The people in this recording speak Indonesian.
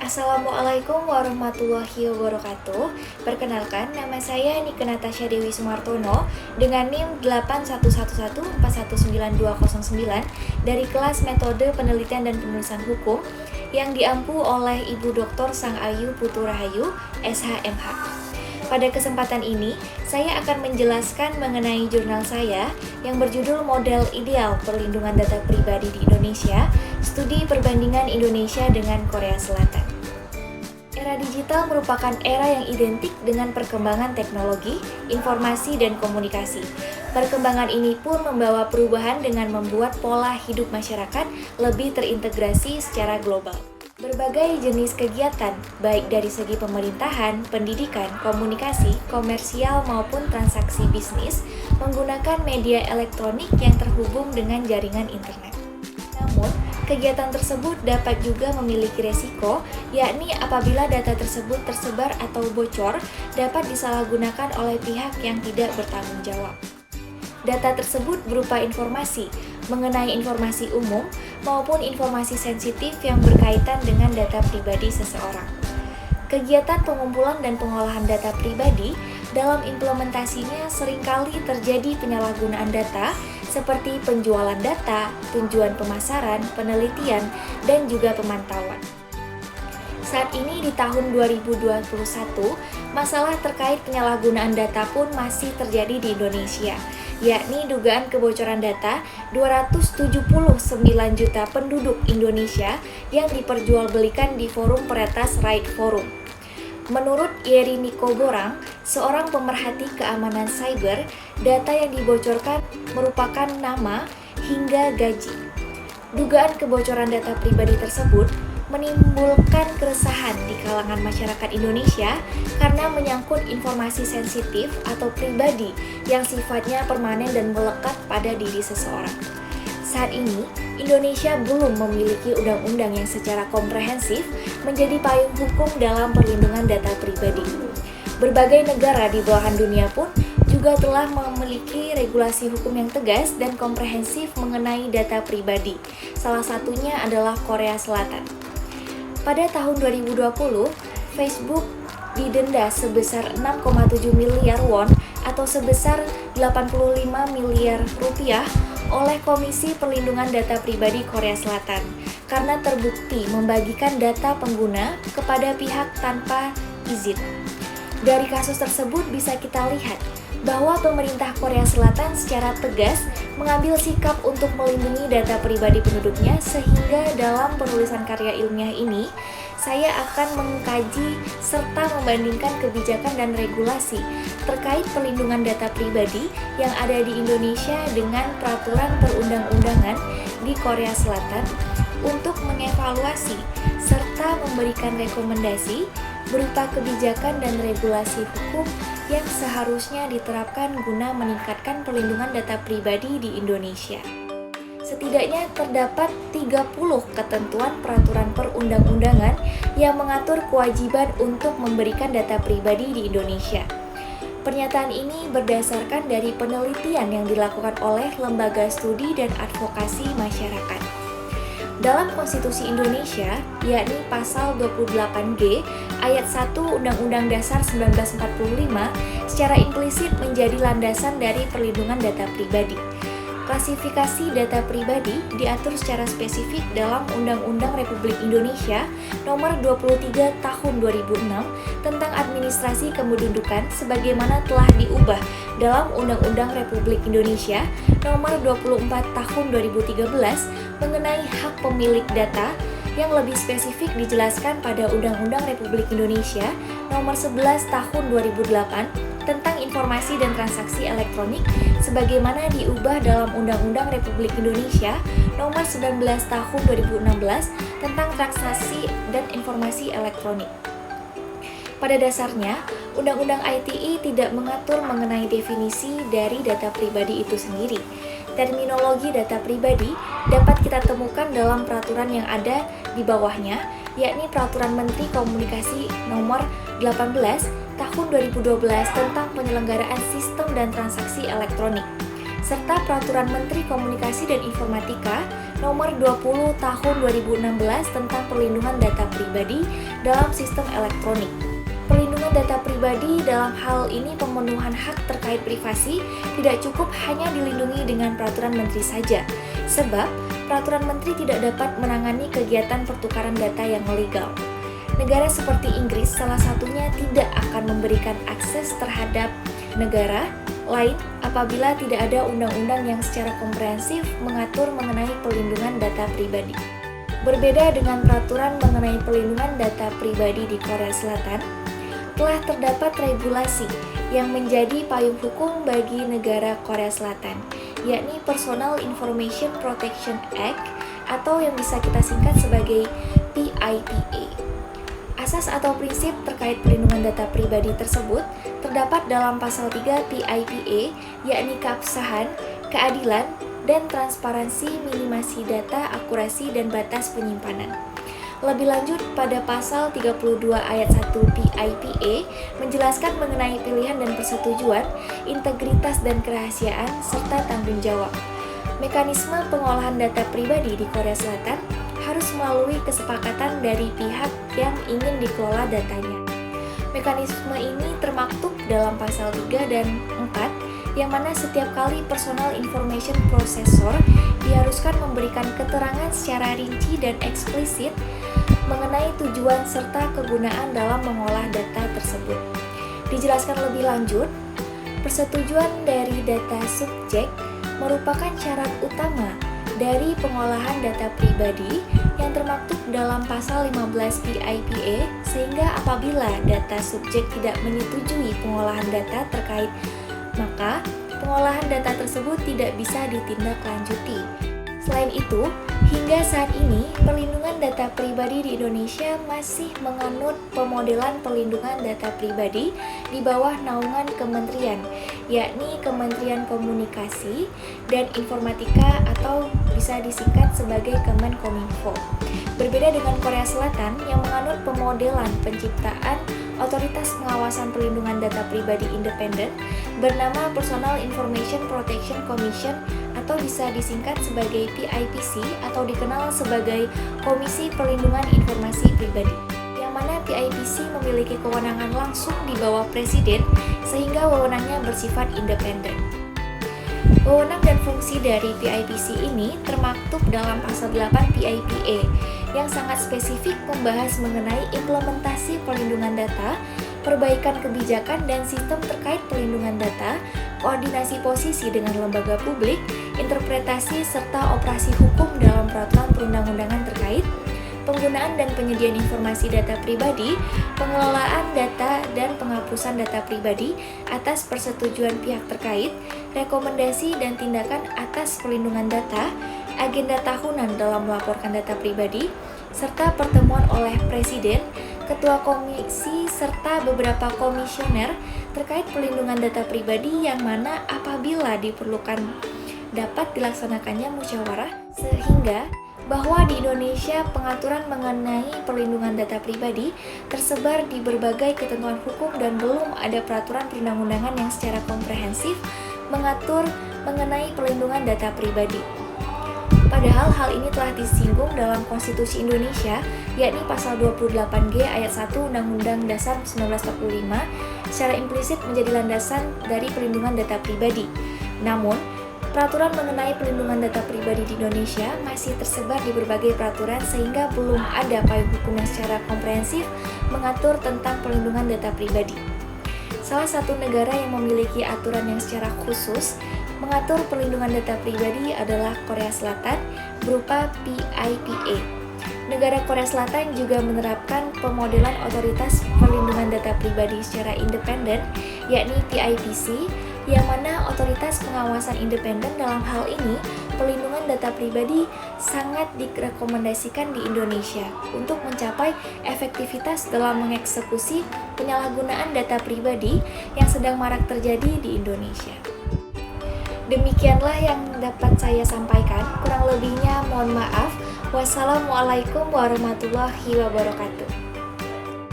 Assalamualaikum warahmatullahi wabarakatuh. Perkenalkan, nama saya Nike Natasha Dewi Sumartono dengan NIM 8111419209 dari kelas Metode Penelitian dan Penulisan Hukum yang diampu oleh Ibu Dr. Sang Ayu Putu Rahayu, SHMH. Pada kesempatan ini, saya akan menjelaskan mengenai jurnal saya yang berjudul Model Ideal Perlindungan Data Pribadi di Indonesia, Studi Perbandingan Indonesia dengan Korea Selatan. Era digital merupakan era yang identik dengan perkembangan teknologi, informasi, dan komunikasi. Perkembangan ini pun membawa perubahan dengan membuat pola hidup masyarakat lebih terintegrasi secara global. Berbagai jenis kegiatan, baik dari segi pemerintahan, pendidikan, komunikasi, komersial maupun transaksi bisnis, menggunakan media elektronik yang terhubung dengan jaringan internet. Namun, kegiatan tersebut dapat juga memiliki resiko, yakni apabila data tersebut tersebar atau bocor, dapat disalahgunakan oleh pihak yang tidak bertanggung jawab. Data tersebut berupa informasi mengenai informasi umum maupun informasi sensitif yang berkaitan dengan data pribadi seseorang. Kegiatan pengumpulan dan pengolahan data pribadi dalam implementasinya seringkali terjadi penyalahgunaan data seperti penjualan data, tujuan pemasaran, penelitian, dan juga pemantauan. Saat ini di tahun 2021, masalah terkait penyalahgunaan data pun masih terjadi di Indonesia, yakni dugaan kebocoran data 279 juta penduduk Indonesia yang diperjualbelikan di forum Peretas Right Forum. Menurut Yeri Niko Borang, seorang pemerhati keamanan cyber, data yang dibocorkan merupakan nama hingga gaji. Dugaan kebocoran data pribadi tersebut menimbulkan keresahan di kalangan masyarakat Indonesia karena menyangkut informasi sensitif atau pribadi yang sifatnya permanen dan melekat pada diri seseorang. Saat ini, Indonesia belum memiliki undang-undang yang secara komprehensif menjadi payung hukum dalam perlindungan data pribadi. Berbagai negara di belahan dunia pun juga telah memiliki regulasi hukum yang tegas dan komprehensif mengenai data pribadi. Salah satunya adalah Korea Selatan. Pada tahun 2020, Facebook didenda sebesar 6,7 miliar won atau sebesar 85 miliar rupiah oleh Komisi Perlindungan Data Pribadi Korea Selatan karena terbukti membagikan data pengguna kepada pihak tanpa izin. Dari kasus tersebut bisa kita lihat bahwa pemerintah Korea Selatan secara tegas mengambil sikap untuk melindungi data pribadi penduduknya, sehingga dalam penulisan karya ilmiah ini saya akan mengkaji serta membandingkan kebijakan dan regulasi terkait perlindungan data pribadi yang ada di Indonesia dengan peraturan perundang-undangan di Korea Selatan untuk mengevaluasi serta memberikan rekomendasi berupa kebijakan dan regulasi hukum yang seharusnya diterapkan guna meningkatkan perlindungan data pribadi di Indonesia. Setidaknya terdapat 30 ketentuan peraturan perundang-undangan yang mengatur kewajiban untuk memberikan data pribadi di Indonesia. Pernyataan ini berdasarkan dari penelitian yang dilakukan oleh Lembaga Studi dan Advokasi Masyarakat. Dalam Konstitusi Indonesia, yakni Pasal 28G Ayat 1 Undang-Undang Dasar 1945 secara implisit menjadi landasan dari perlindungan data pribadi. Klasifikasi data pribadi diatur secara spesifik dalam Undang-Undang Republik Indonesia Nomor 23 Tahun 2006 tentang Administrasi Kependudukan sebagaimana telah diubah dalam Undang-Undang Republik Indonesia Nomor 24 Tahun 2013 mengenai hak pemilik data yang lebih spesifik dijelaskan pada Undang-Undang Republik Indonesia Nomor 11 Tahun 2008 tentang informasi dan transaksi elektronik sebagaimana diubah dalam Undang-Undang Republik Indonesia Nomor 19 Tahun 2016 tentang transaksi dan informasi elektronik. Pada dasarnya, Undang-Undang ITE tidak mengatur mengenai definisi dari data pribadi itu sendiri. Terminologi data pribadi dapat kita temukan dalam peraturan yang ada di bawahnya, yakni Peraturan Menteri Komunikasi Nomor 18 Tahun 2012 tentang penyelenggaraan sistem dan transaksi elektronik, serta Peraturan Menteri Komunikasi dan Informatika Nomor 20 Tahun 2016 tentang perlindungan data pribadi dalam sistem elektronik. Perlindungan data pribadi dalam hal ini pemenuhan hak terkait privasi tidak cukup hanya dilindungi dengan peraturan menteri saja, sebab peraturan menteri tidak dapat menangani kegiatan pertukaran data yang legal. Negara seperti Inggris salah satunya tidak akan memberikan akses terhadap negara lain apabila tidak ada undang-undang yang secara komprehensif mengatur mengenai perlindungan data pribadi. Berbeda dengan peraturan mengenai perlindungan data pribadi di Korea Selatan, telah terdapat regulasi yang menjadi payung hukum bagi negara Korea Selatan, yakni Personal Information Protection Act atau yang bisa kita singkat sebagai PIPA. Asas atau prinsip terkait perlindungan data pribadi tersebut terdapat dalam pasal 3 PIPA, yakni keabsahan, keadilan, dan transparansi minimasi data, akurasi, dan batas penyimpanan. Lebih lanjut, pada pasal 32 ayat 1 PIPA menjelaskan mengenai pilihan dan persetujuan, integritas dan kerahasiaan, serta tanggung jawab. Mekanisme pengolahan data pribadi di Korea Selatan harus melalui kesepakatan dari pihak yang ingin dikelola datanya. Mekanisme ini termaktub dalam pasal 3 dan 4, yang mana setiap kali Personal Information Processor diharuskan memberikan keterangan secara rinci dan eksplisit mengenai tujuan serta kegunaan dalam mengolah data tersebut. Dijelaskan lebih lanjut, persetujuan dari data subjek merupakan syarat utama dari pengolahan data pribadi yang termaktub dalam pasal 15 PIPA, sehingga apabila data subjek tidak menyetujui pengolahan data terkait, maka pengolahan data tersebut tidak bisa ditindaklanjuti. Selain itu, hingga saat ini, perlindungan data pribadi di Indonesia masih menganut pemodelan perlindungan data pribadi di bawah naungan kementerian, yakni Kementerian Komunikasi dan Informatika atau bisa disingkat sebagai Kemenkominfo. Berbeda dengan Korea Selatan yang menganut pemodelan penciptaan Otoritas Pengawasan Perlindungan Data Pribadi Independen bernama Personal Information Protection Commission atau bisa disingkat sebagai PIPC atau dikenal sebagai Komisi Perlindungan Informasi Pribadi, yang mana PIPC memiliki kewenangan langsung di bawah Presiden sehingga wewenangnya bersifat independen. Wewenang dan fungsi dari PIPC ini termaktub dalam pasal 8 PIPA yang sangat spesifik membahas mengenai implementasi perlindungan data, perbaikan kebijakan dan sistem terkait perlindungan data, koordinasi posisi dengan lembaga publik, interpretasi serta operasi hukum dalam peraturan perundang-undangan terkait, penggunaan dan penyediaan informasi data pribadi, pengelolaan data dan penghapusan data pribadi atas persetujuan pihak terkait, rekomendasi dan tindakan atas perlindungan data, agenda tahunan dalam melaporkan data pribadi, serta pertemuan oleh Presiden, Ketua Komisi, serta beberapa komisioner terkait perlindungan data pribadi yang mana apabila diperlukan dapat dilaksanakannya musyawarah, sehingga bahwa di Indonesia pengaturan mengenai perlindungan data pribadi tersebar di berbagai ketentuan hukum dan belum ada peraturan perundang-undangan yang secara komprehensif mengatur mengenai perlindungan data pribadi. Padahal hal ini telah disinggung dalam Konstitusi Indonesia, yakni pasal 28G ayat 1 Undang-Undang Dasar 1945 secara implisit menjadi landasan dari perlindungan data pribadi. Namun, peraturan mengenai perlindungan data pribadi di Indonesia masih tersebar di berbagai peraturan sehingga belum ada payung hukum yang secara komprehensif mengatur tentang perlindungan data pribadi. Salah satu negara yang memiliki aturan yang secara khusus mengatur perlindungan data pribadi adalah Korea Selatan berupa PIPA. Negara Korea Selatan juga menerapkan pemodelan otoritas perlindungan data pribadi secara independen, yakni PIPC, yang mana otoritas pengawasan independen dalam hal ini perlindungan data pribadi sangat direkomendasikan di Indonesia untuk mencapai efektivitas dalam mengeksekusi penyalahgunaan data pribadi yang sedang marak terjadi di Indonesia. Demikianlah yang dapat saya sampaikan, kurang lebihnya mohon maaf. Wassalamualaikum warahmatullahi wabarakatuh.